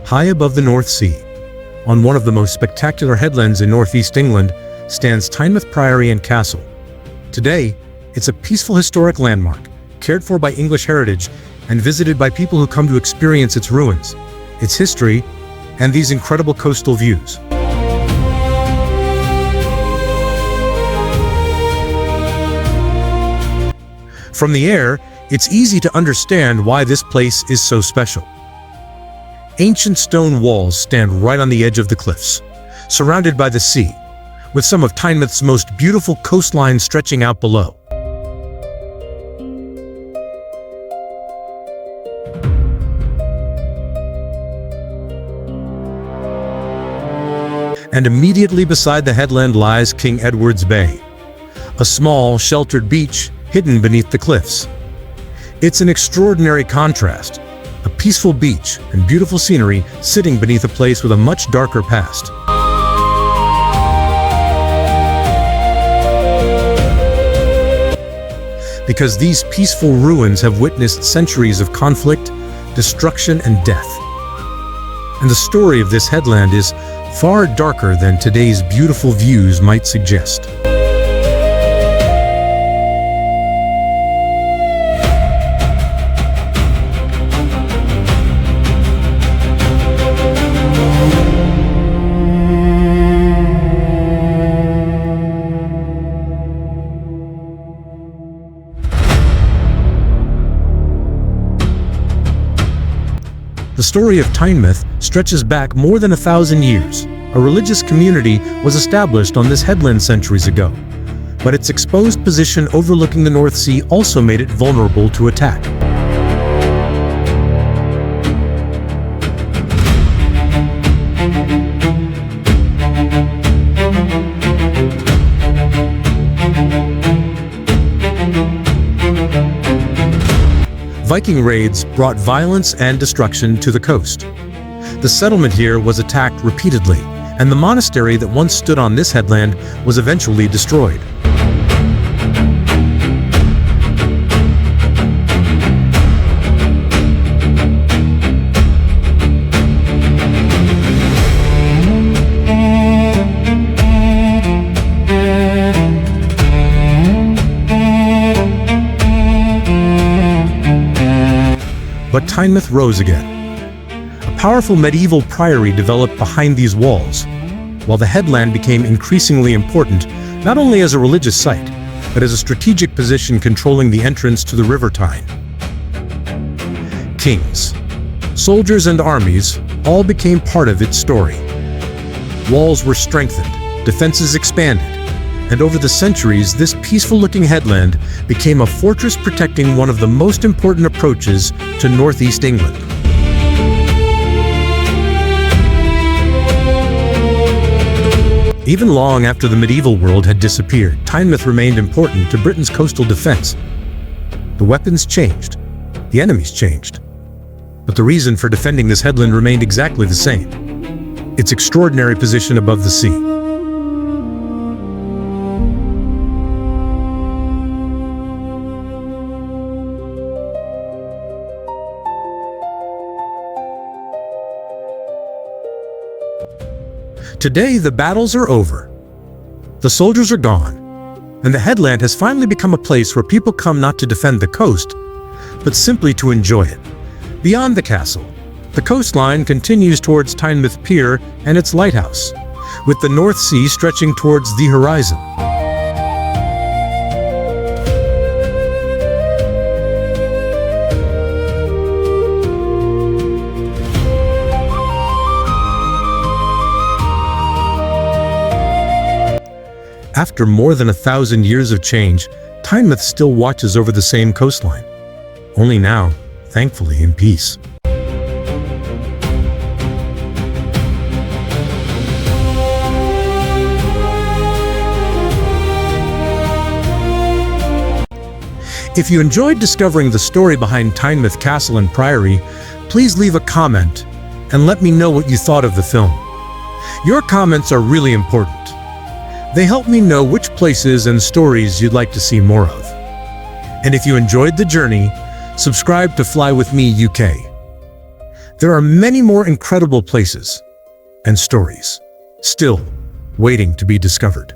High above the North Sea, on one of the most spectacular headlands in northeast England, stands Tynemouth Priory and Castle. Today, it's a peaceful historic landmark, cared for by English heritage and visited by people who come to experience its ruins, its history, and these incredible coastal views. From the air, it's easy to understand why this place is so special. Ancient stone walls stand right on the edge of the cliffs, surrounded by the sea, with some of Tynemouth's most beautiful coastline stretching out below. And immediately beside the headland lies King Edward's Bay, a small, sheltered beach hidden beneath the cliffs. It's an extraordinary contrast, a peaceful beach and beautiful scenery sitting beneath a place with a much darker past. Because these peaceful ruins have witnessed centuries of conflict, destruction, and death. And the story of this headland is far darker than today's beautiful views might suggest. The story of Tynemouth stretches back more than 1,000 years. A religious community was established on this headland centuries ago, but its exposed position overlooking the North Sea also made it vulnerable to attack. Viking raids brought violence and destruction to the coast. The settlement here was attacked repeatedly, and the monastery that once stood on this headland was eventually destroyed. But Tynemouth rose again. A powerful medieval priory developed behind these walls, while the headland became increasingly important not only as a religious site, but as a strategic position controlling the entrance to the River Tyne. Kings, soldiers, and armies all became part of its story. Walls were strengthened, defenses expanded, and over the centuries, this peaceful-looking headland became a fortress protecting one of the most important approaches to northeast England. Even long after the medieval world had disappeared, Tynemouth remained important to Britain's coastal defense. The weapons changed, the enemies changed, but the reason for defending this headland remained exactly the same: its extraordinary position above the sea. Today, the battles are over. The soldiers are gone, and the headland has finally become a place where people come not to defend the coast, but simply to enjoy it. Beyond the castle, the coastline continues towards Tynemouth Pier and its lighthouse, with the North Sea stretching towards the horizon. After more than 1,000 years of change, Tynemouth still watches over the same coastline, only now, thankfully, in peace. If you enjoyed discovering the story behind Tynemouth Castle and Priory, please leave a comment and let me know what you thought of the film. Your comments are really important. They help me know which places and stories you'd like to see more of. And if you enjoyed the journey, subscribe to Fly With Me UK. There are many more incredible places and stories still waiting to be discovered.